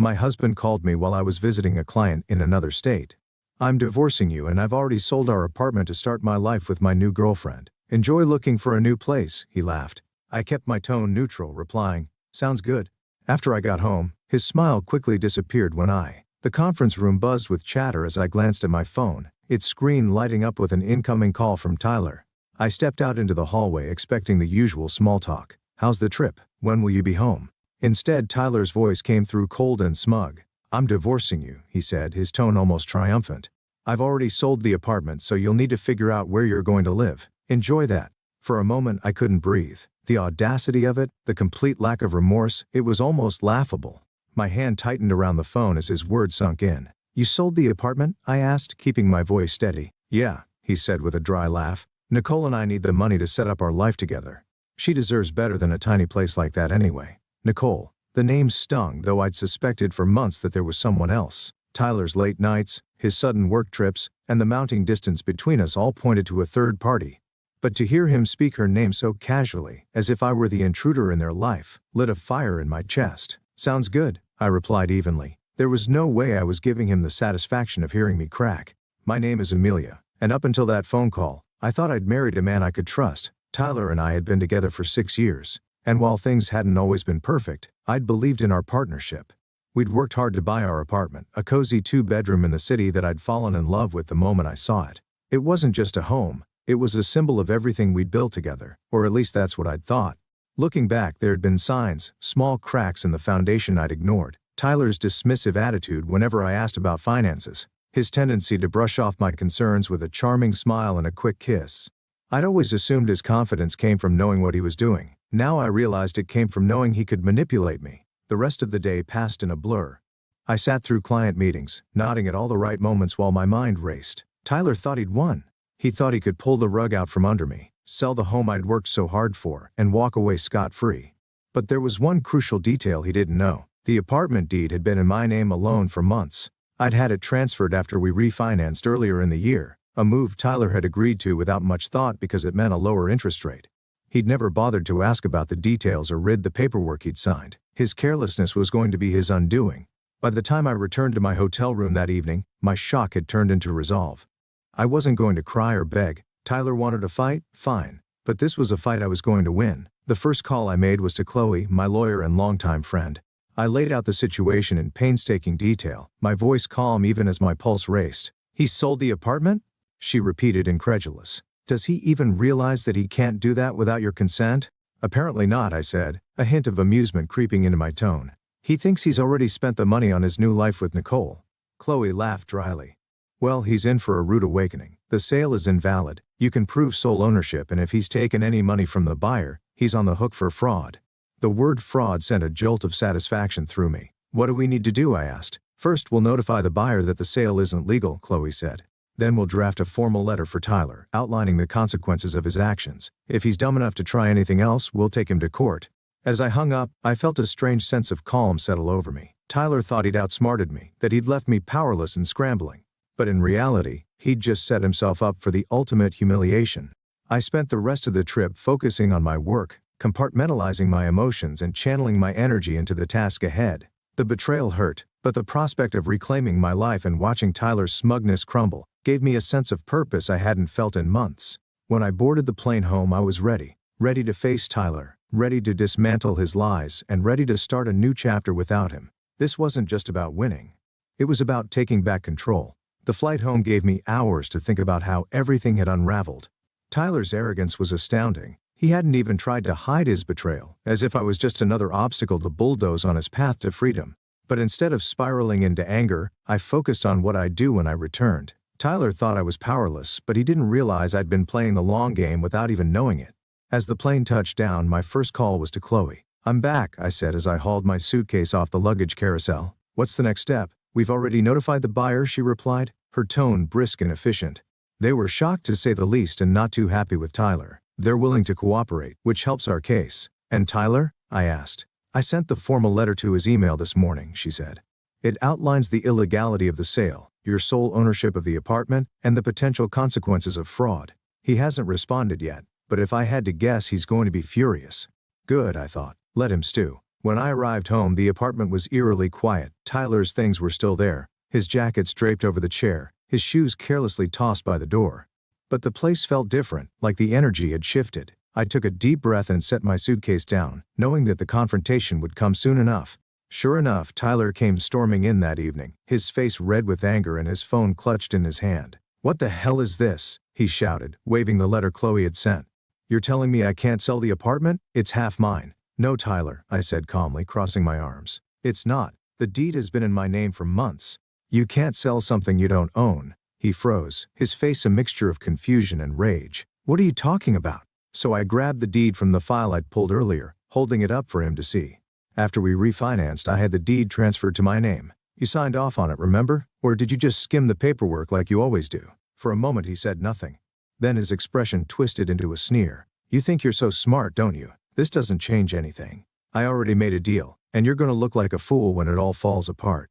My husband called me while I was visiting a client in another state. I'm divorcing you and I've already sold our apartment to start my life with my new girlfriend. Enjoy looking for a new place, he laughed. I kept my tone neutral, replying, sounds good. After I got home, his smile quickly disappeared the conference room buzzed with chatter as I glanced at my phone, its screen lighting up with an incoming call from Tyler. I stepped out into the hallway expecting the usual small talk. How's the trip? When will you be home? Instead, Tyler's voice came through cold and smug. I'm divorcing you, he said, his tone almost triumphant. I've already sold the apartment, so you'll need to figure out where you're going to live. Enjoy that. For a moment, I couldn't breathe. The audacity of it, the complete lack of remorse, it was almost laughable. My hand tightened around the phone as his words sunk in. You sold the apartment? I asked, keeping my voice steady. Yeah, he said with a dry laugh. Nicole and I need the money to set up our life together. She deserves better than a tiny place like that anyway. Nicole. The name stung, though I'd suspected for months that there was someone else. Tyler's late nights, his sudden work trips, and the mounting distance between us all pointed to a third party. But to hear him speak her name so casually, as if I were the intruder in their life, lit a fire in my chest. Sounds good, I replied evenly. There was no way I was giving him the satisfaction of hearing me crack. My name is Amelia, and up until that phone call, I thought I'd married a man I could trust. Tyler and I had been together for 6 years, and while things hadn't always been perfect, I'd believed in our partnership. We'd worked hard to buy our apartment, a cozy 2-bedroom in the city that I'd fallen in love with the moment I saw it. It wasn't just a home, it was a symbol of everything we'd built together, or at least that's what I'd thought. Looking back, there had been signs, small cracks in the foundation I'd ignored. Tyler's dismissive attitude whenever I asked about finances. His tendency to brush off my concerns with a charming smile and a quick kiss. I'd always assumed his confidence came from knowing what he was doing. Now I realized it came from knowing he could manipulate me. The rest of the day passed in a blur. I sat through client meetings, nodding at all the right moments while my mind raced. Tyler thought he'd won. He thought he could pull the rug out from under me, sell the home I'd worked so hard for, and walk away scot-free. But there was one crucial detail he didn't know. The apartment deed had been in my name alone for months. I'd had it transferred after we refinanced earlier in the year, a move Tyler had agreed to without much thought because it meant a lower interest rate. He'd never bothered to ask about the details or read the paperwork he'd signed. His carelessness was going to be his undoing. By the time I returned to my hotel room that evening, my shock had turned into resolve. I wasn't going to cry or beg. Tyler wanted a fight? Fine. But this was a fight I was going to win. The first call I made was to Chloe, my lawyer and longtime friend. I laid out the situation in painstaking detail, my voice calm even as my pulse raced. He sold the apartment? She repeated, incredulous. Does he even realize that he can't do that without your consent? Apparently not, I said, a hint of amusement creeping into my tone. He thinks he's already spent the money on his new life with Nicole. Chloe laughed dryly. Well, he's in for a rude awakening. The sale is invalid. You can prove sole ownership, and if he's taken any money from the buyer, he's on the hook for fraud. The word fraud sent a jolt of satisfaction through me. What do we need to do? I asked. First, we'll notify the buyer that the sale isn't legal, Chloe said. Then we'll draft a formal letter for Tyler, outlining the consequences of his actions. If he's dumb enough to try anything else, we'll take him to court. As I hung up, I felt a strange sense of calm settle over me. Tyler thought he'd outsmarted me, that he'd left me powerless and scrambling. But in reality, he'd just set himself up for the ultimate humiliation. I spent the rest of the trip focusing on my work, compartmentalizing my emotions and channeling my energy into the task ahead. The betrayal hurt, but the prospect of reclaiming my life and watching Tyler's smugness crumble gave me a sense of purpose I hadn't felt in months. When I boarded the plane home, I was ready to face Tyler, ready to dismantle his lies, and ready to start a new chapter without him. This wasn't just about winning. It was about taking back control. The flight home gave me hours to think about how everything had unraveled. Tyler's arrogance was astounding. He hadn't even tried to hide his betrayal, as if I was just another obstacle to bulldoze on his path to freedom. But instead of spiraling into anger, I focused on what I'd do when I returned. Tyler thought I was powerless, but he didn't realize I'd been playing the long game without even knowing it. As the plane touched down, my first call was to Chloe. I'm back, I said as I hauled my suitcase off the luggage carousel. What's the next step? We've already notified the buyer, she replied, her tone brisk and efficient. They were shocked to say the least and not too happy with Tyler. They're willing to cooperate, which helps our case. And Tyler? I asked. I sent the formal letter to his email this morning, she said. It outlines the illegality of the sale, your sole ownership of the apartment, and the potential consequences of fraud. He hasn't responded yet, but if I had to guess, he's going to be furious. Good, I thought. Let him stew. When I arrived home, the apartment was eerily quiet. Tyler's things were still there, his jackets draped over the chair, his shoes carelessly tossed by the door. But the place felt different, like the energy had shifted. I took a deep breath and set my suitcase down, knowing that the confrontation would come soon enough. Sure enough, Tyler came storming in that evening, his face red with anger and his phone clutched in his hand. "What the hell is this?" he shouted, waving the letter Chloe had sent. "You're telling me I can't sell the apartment? It's half mine." "No, Tyler," I said calmly, crossing my arms. "It's not. The deed has been in my name for months. You can't sell something you don't own." He froze, his face a mixture of confusion and rage. "What are you talking about?" So I grabbed the deed from the file I'd pulled earlier, holding it up for him to see. "After we refinanced, I had the deed transferred to my name. You signed off on it, remember? Or did you just skim the paperwork like you always do?" For a moment he said nothing. Then his expression twisted into a sneer. "You think you're so smart, don't you? This doesn't change anything. I already made a deal, and you're gonna look like a fool when it all falls apart."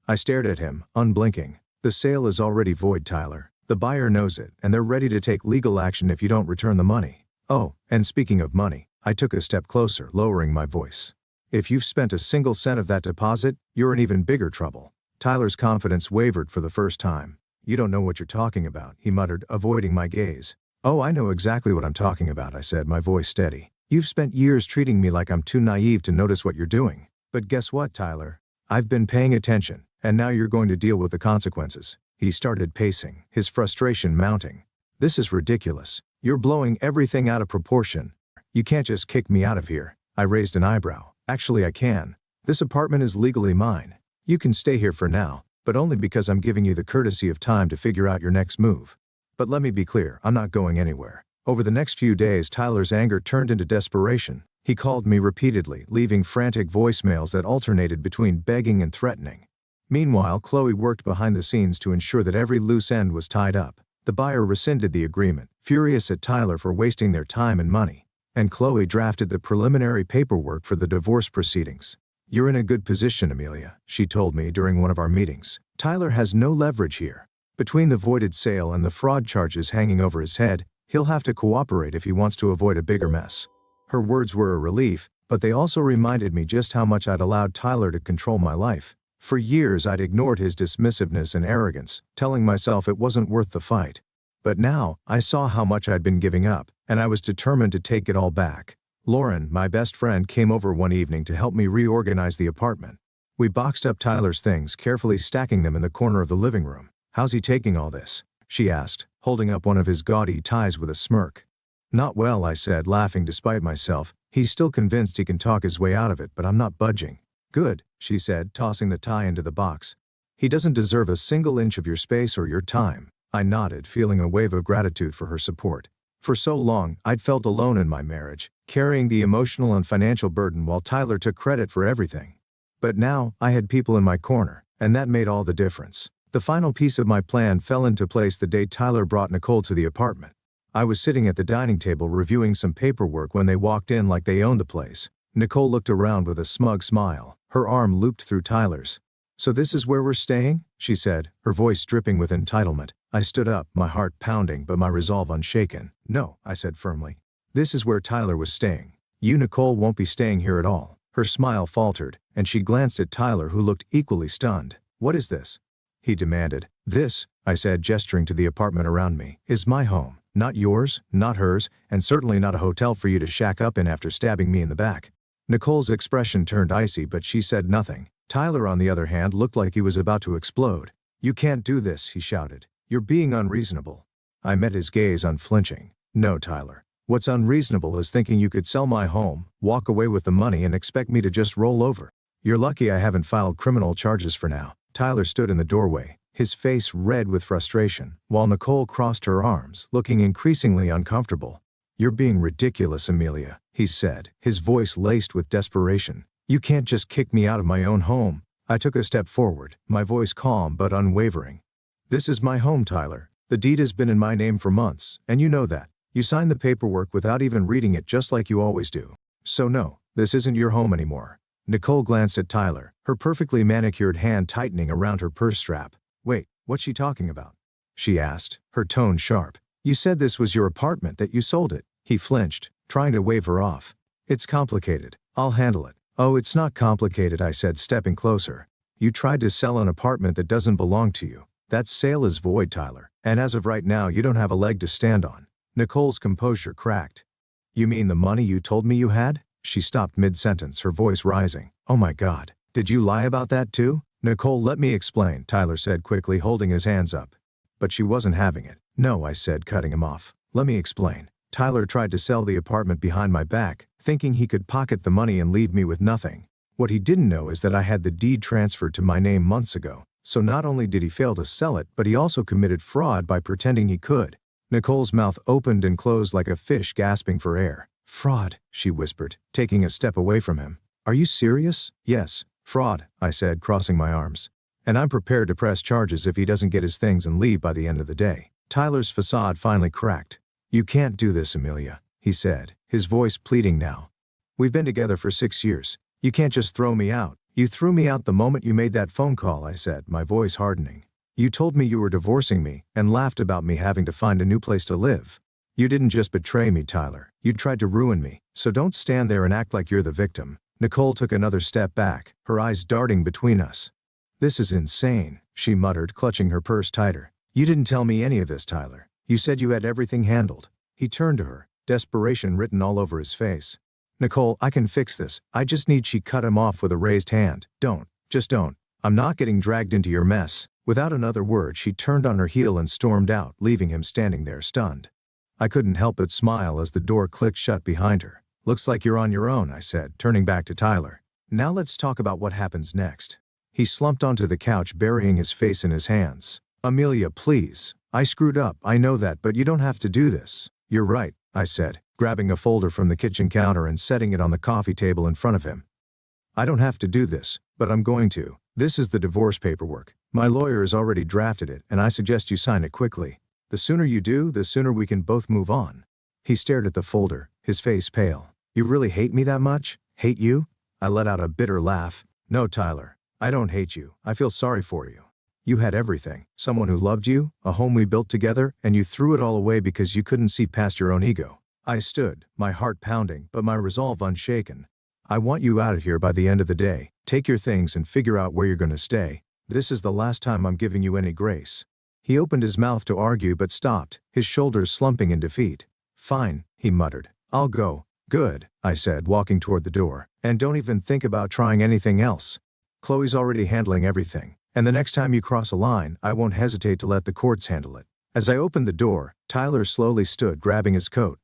I stared at him, unblinking. "The sale is already void, Tyler. The buyer knows it, and they're ready to take legal action if you don't return the money. Oh, and speaking of money," I took a step closer, lowering my voice. "If you've spent a single cent of that deposit, you're in even bigger trouble." Tyler's confidence wavered for the first time. "You don't know what you're talking about," he muttered, avoiding my gaze. "Oh, I know exactly what I'm talking about," I said, my voice steady. "You've spent years treating me like I'm too naive to notice what you're doing. But guess what, Tyler? I've been paying attention, and now you're going to deal with the consequences." He started pacing, his frustration mounting. "This is ridiculous. You're blowing everything out of proportion. You can't just kick me out of here." I raised an eyebrow. "Actually, I can. This apartment is legally mine. You can stay here for now, but only because I'm giving you the courtesy of time to figure out your next move. But let me be clear, I'm not going anywhere." Over the next few days, Tyler's anger turned into desperation. He called me repeatedly, leaving frantic voicemails that alternated between begging and threatening. Meanwhile, Chloe worked behind the scenes to ensure that every loose end was tied up. The buyer rescinded the agreement, furious at Tyler for wasting their time and money. And Chloe drafted the preliminary paperwork for the divorce proceedings. "You're in a good position, Amelia," she told me during one of our meetings. "Tyler has no leverage here. Between the voided sale and the fraud charges hanging over his head, he'll have to cooperate if he wants to avoid a bigger mess." Her words were a relief, but they also reminded me just how much I'd allowed Tyler to control my life. For years I'd ignored his dismissiveness and arrogance, telling myself it wasn't worth the fight. But now, I saw how much I'd been giving up, and I was determined to take it all back. Lauren, my best friend, came over one evening to help me reorganize the apartment. We boxed up Tyler's things, carefully stacking them in the corner of the living room. "How's he taking all this?" she asked, holding up one of his gaudy ties with a smirk. "Not well," I said, laughing despite myself. "He's still convinced he can talk his way out of it, but I'm not budging." "Good," she said, tossing the tie into the box. "He doesn't deserve a single inch of your space or your time." I nodded, feeling a wave of gratitude for her support. For so long, I'd felt alone in my marriage, carrying the emotional and financial burden while Tyler took credit for everything. But now, I had people in my corner, and that made all the difference. The final piece of my plan fell into place the day Tyler brought Nicole to the apartment. I was sitting at the dining table reviewing some paperwork when they walked in like they owned the place. Nicole looked around with a smug smile, her arm looped through Tyler's. "So this is where we're staying?" she said, her voice dripping with entitlement. I stood up, my heart pounding but my resolve unshaken. "No," I said firmly. "This is where Tyler was staying. You, Nicole, won't be staying here at all." Her smile faltered, and she glanced at Tyler, who looked equally stunned. "What is this?" he demanded. "This," I said, gesturing to the apartment around me, "is my home. Not yours, not hers, and certainly not a hotel for you to shack up in after stabbing me in the back." Nicole's expression turned icy, but she said nothing. Tyler, on the other hand, looked like he was about to explode. "You can't do this," he shouted. "You're being unreasonable." I met his gaze unflinching. "No, Tyler. What's unreasonable is thinking you could sell my home, walk away with the money, and expect me to just roll over. You're lucky I haven't filed criminal charges for now." Tyler stood in the doorway, his face red with frustration, while Nicole crossed her arms, looking increasingly uncomfortable. "You're being ridiculous, Amelia," he said, his voice laced with desperation. "You can't just kick me out of my own home." I took a step forward, my voice calm but unwavering. "This is my home, Tyler. The deed has been in my name for months, and you know that. You signed the paperwork without even reading it, just like you always do. So no, this isn't your home anymore." Nicole glanced at Tyler, her perfectly manicured hand tightening around her purse strap. "Wait, what's she talking about?" she asked, her tone sharp. "You said this was your apartment, that you sold it." He flinched, trying to wave her off. "It's complicated. I'll handle it." Oh, it's not complicated, I said, stepping closer. You tried to sell an apartment that doesn't belong to you. That sale is void, Tyler, and as of right now you don't have a leg to stand on. Nicole's composure cracked. You mean the money you told me you had? She stopped mid-sentence, her voice rising. Oh my God, did you lie about that too? Nicole, let me explain, Tyler said quickly, holding his hands up. But she wasn't having it. No, I said, cutting him off. Let me explain. Tyler tried to sell the apartment behind my back, thinking he could pocket the money and leave me with nothing. What he didn't know is that I had the deed transferred to my name months ago. So not only did he fail to sell it, but he also committed fraud by pretending he could. Nicole's mouth opened and closed like a fish gasping for air. Fraud, she whispered, taking a step away from him. Are you serious? Yes, fraud, I said, crossing my arms. And I'm prepared to press charges if he doesn't get his things and leave by the end of the day. Tyler's facade finally cracked. You can't do this, Amelia, he said, his voice pleading now. We've been together for 6 years. You can't just throw me out. You threw me out the moment you made that phone call, I said, my voice hardening. You told me you were divorcing me and laughed about me having to find a new place to live. You didn't just betray me, Tyler. You tried to ruin me. So don't stand there and act like you're the victim. Nicole took another step back, her eyes darting between us. This is insane, she muttered, clutching her purse tighter. You didn't tell me any of this, Tyler. You said you had everything handled. He turned to her, desperation written all over his face. Nicole, I can fix this. I just need. She cut him off with a raised hand. Don't. Just don't. I'm not getting dragged into your mess. Without another word, she turned on her heel and stormed out, leaving him standing there stunned. I couldn't help but smile as the door clicked shut behind her. Looks like you're on your own, I said, turning back to Tyler. Now let's talk about what happens next. He slumped onto the couch, burying his face in his hands. Amelia, please. I screwed up, I know that, but you don't have to do this. You're right, I said, grabbing a folder from the kitchen counter and setting it on the coffee table in front of him. I don't have to do this, but I'm going to. This is the divorce paperwork. My lawyer has already drafted it, and I suggest you sign it quickly. The sooner you do, the sooner we can both move on. He stared at the folder, his face pale. You really hate me that much? Hate you? I let out a bitter laugh. No, Tyler. I don't hate you. I feel sorry for you. You had everything. Someone who loved you, a home we built together, and you threw it all away because you couldn't see past your own ego. I stood, my heart pounding, but my resolve unshaken. I want you out of here by the end of the day. Take your things and figure out where you're going to stay. This is the last time I'm giving you any grace. He opened his mouth to argue but stopped, his shoulders slumping in defeat. Fine, he muttered. I'll go. Good, I said, walking toward the door. And don't even think about trying anything else. Chloe's already handling everything. And the next time you cross a line, I won't hesitate to let the courts handle it. As I opened the door, Tyler slowly stood, grabbing his coat.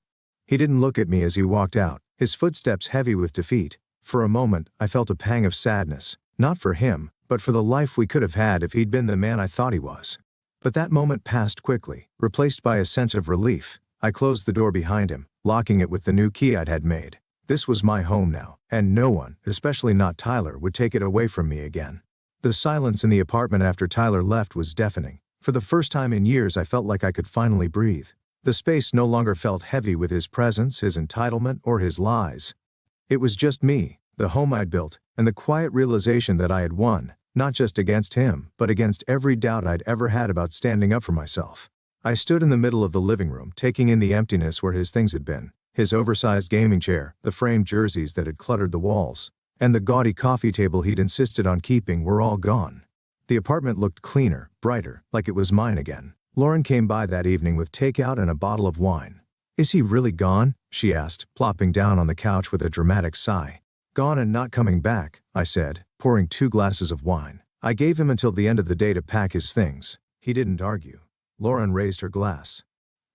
He didn't look at me as he walked out, his footsteps heavy with defeat. For a moment, I felt a pang of sadness, not for him, but for the life we could have had if he'd been the man I thought he was. But that moment passed quickly, replaced by a sense of relief. I closed the door behind him, locking it with the new key I'd had made. This was my home now, and no one, especially not Tyler, would take it away from me again. The silence in the apartment after Tyler left was deafening. For the first time in years, I felt like I could finally breathe. The space no longer felt heavy with his presence, his entitlement, or his lies. It was just me, the home I'd built, and the quiet realization that I had won, not just against him, but against every doubt I'd ever had about standing up for myself. I stood in the middle of the living room, taking in the emptiness where his things had been. His oversized gaming chair, the framed jerseys that had cluttered the walls, and the gaudy coffee table he'd insisted on keeping were all gone. The apartment looked cleaner, brighter, like it was mine again. Lauren came by that evening with takeout and a bottle of wine. Is he really gone? She asked, plopping down on the couch with a dramatic sigh. Gone and not coming back, I said, pouring 2 glasses of wine. I gave him until the end of the day to pack his things. He didn't argue. Lauren raised her glass.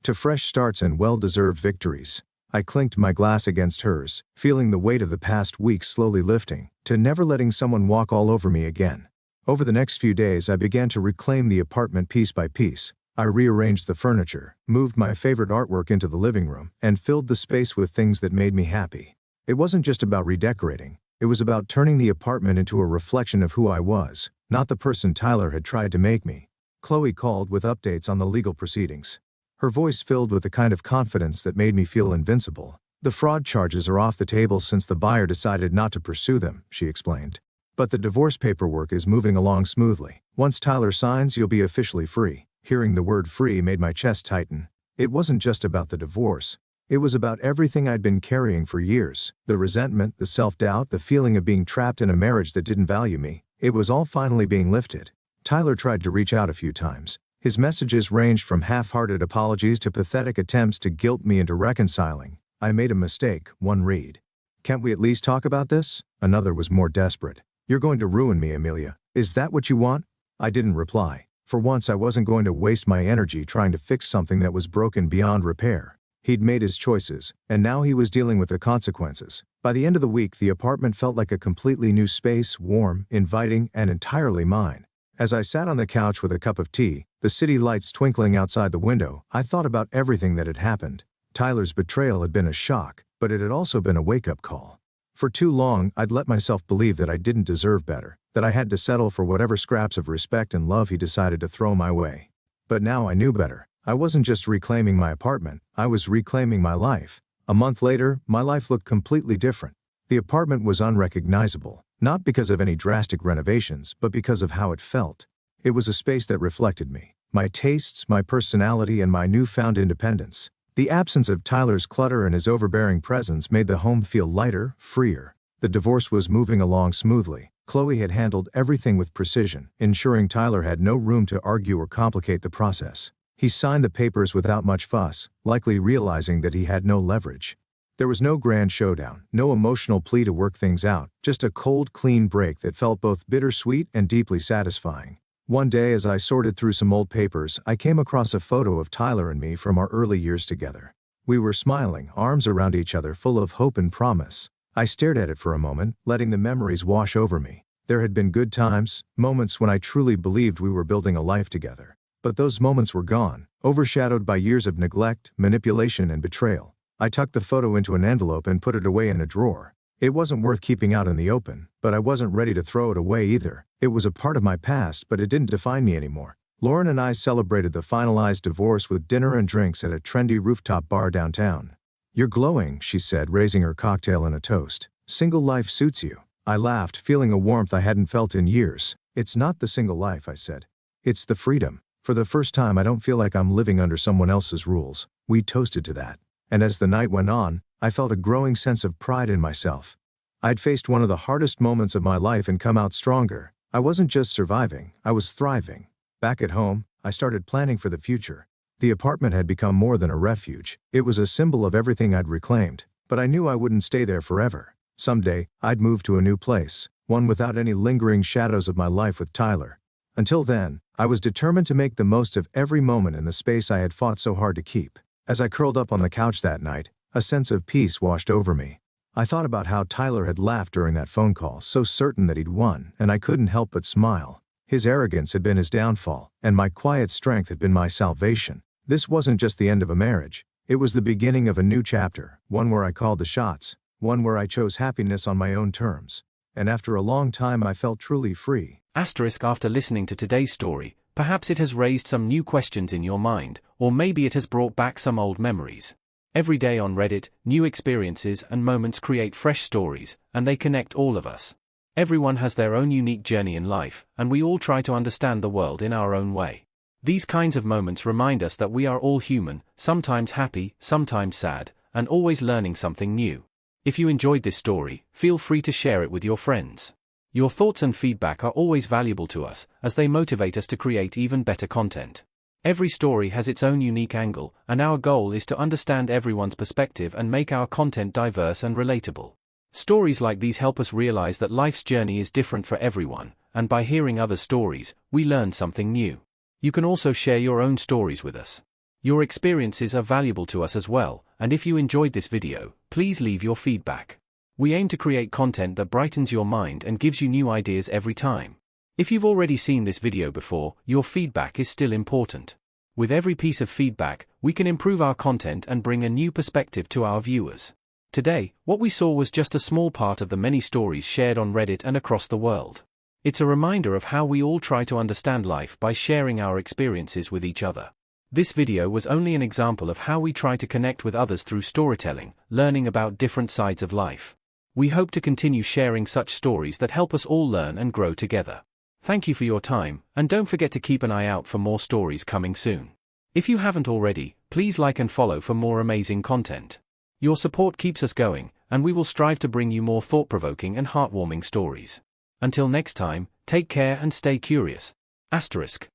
To fresh starts and well-deserved victories. I clinked my glass against hers, feeling the weight of the past weeks slowly lifting, to never letting someone walk all over me again. Over the next few days, I began to reclaim the apartment piece by piece. I rearranged the furniture, moved my favorite artwork into the living room, and filled the space with things that made me happy. It wasn't just about redecorating. It was about turning the apartment into a reflection of who I was, not the person Tyler had tried to make me. Chloe called with updates on the legal proceedings. Her voice filled with the kind of confidence that made me feel invincible. The fraud charges are off the table since the buyer decided not to pursue them, she explained. But the divorce paperwork is moving along smoothly. Once Tyler signs, you'll be officially free. Hearing the word free made my chest tighten. It wasn't just about the divorce. It was about everything I'd been carrying for years, the resentment, the self-doubt, the feeling of being trapped in a marriage that didn't value me. It was all finally being lifted. Tyler tried to reach out a few times. His messages ranged from half-hearted apologies to pathetic attempts to guilt me into reconciling. I made a mistake, one read. Can't we at least talk about this? Another was more desperate. You're going to ruin me, Amelia. Is that what you want? I didn't reply. For once I wasn't going to waste my energy trying to fix something that was broken beyond repair. He'd made his choices, and now he was dealing with the consequences. By the end of the week, the apartment felt like a completely new space, warm, inviting, and entirely mine. As I sat on the couch with a cup of tea, the city lights twinkling outside the window, I thought about everything that had happened. Tyler's betrayal had been a shock, but it had also been a wake-up call. For too long, I'd let myself believe that I didn't deserve better, that I had to settle for whatever scraps of respect and love he decided to throw my way. But now I knew better. I wasn't just reclaiming my apartment, I was reclaiming my life. A month later, my life looked completely different. The apartment was unrecognizable, not because of any drastic renovations, but because of how it felt. It was a space that reflected me, my tastes, my personality, and my newfound independence. The absence of Tyler's clutter and his overbearing presence made the home feel lighter, freer. The divorce was moving along smoothly. Chloe had handled everything with precision, ensuring Tyler had no room to argue or complicate the process. He signed the papers without much fuss, likely realizing that he had no leverage. There was no grand showdown, no emotional plea to work things out, just a cold, clean break that felt both bittersweet and deeply satisfying. One day as I sorted through some old papers, I came across a photo of Tyler and me from our early years together. We were smiling, arms around each other, full of hope and promise. I stared at it for a moment, letting the memories wash over me. There had been good times, moments when I truly believed we were building a life together. But those moments were gone, overshadowed by years of neglect, manipulation, and betrayal. I tucked the photo into an envelope and put it away in a drawer. It wasn't worth keeping out in the open, but I wasn't ready to throw it away either. It was a part of my past, but it didn't define me anymore. Lauren and I celebrated the finalized divorce with dinner and drinks at a trendy rooftop bar downtown. "You're glowing," she said, raising her cocktail in a toast. "Single life suits you." I laughed, feeling a warmth I hadn't felt in years. "It's not the single life," I said. "It's the freedom. For the first time I don't feel like I'm living under someone else's rules." We toasted to that. And as the night went on, I felt a growing sense of pride in myself. I'd faced one of the hardest moments of my life and come out stronger. I wasn't just surviving, I was thriving. Back at home, I started planning for the future. The apartment had become more than a refuge. It was a symbol of everything I'd reclaimed. But I knew I wouldn't stay there forever. Someday, I'd move to a new place, one without any lingering shadows of my life with Tyler. Until then, I was determined to make the most of every moment in the space I had fought so hard to keep. As I curled up on the couch that night, a sense of peace washed over me. I thought about how Tyler had laughed during that phone call, so certain that he'd won, and I couldn't help but smile. His arrogance had been his downfall, and my quiet strength had been my salvation. This wasn't just the end of a marriage. It was the beginning of a new chapter, one where I called the shots, one where I chose happiness on my own terms. And after a long time I felt truly free. After listening to today's story, perhaps it has raised some new questions in your mind, or maybe it has brought back some old memories. Every day on Reddit, new experiences and moments create fresh stories, and they connect all of us. Everyone has their own unique journey in life, and we all try to understand the world in our own way. These kinds of moments remind us that we are all human, sometimes happy, sometimes sad, and always learning something new. If you enjoyed this story, feel free to share it with your friends. Your thoughts and feedback are always valuable to us, as they motivate us to create even better content. Every story has its own unique angle, and our goal is to understand everyone's perspective and make our content diverse and relatable. Stories like these help us realize that life's journey is different for everyone, and by hearing other stories, we learn something new. You can also share your own stories with us. Your experiences are valuable to us as well, and if you enjoyed this video, please leave your feedback. We aim to create content that brightens your mind and gives you new ideas every time. If you've already seen this video before, your feedback is still important. With every piece of feedback, we can improve our content and bring a new perspective to our viewers. Today, what we saw was just a small part of the many stories shared on Reddit and across the world. It's a reminder of how we all try to understand life by sharing our experiences with each other. This video was only an example of how we try to connect with others through storytelling, learning about different sides of life. We hope to continue sharing such stories that help us all learn and grow together. Thank you for your time, and don't forget to keep an eye out for more stories coming soon. If you haven't already, please like and follow for more amazing content. Your support keeps us going, and we will strive to bring you more thought-provoking and heartwarming stories. Until next time, take care and stay curious. Asterisk.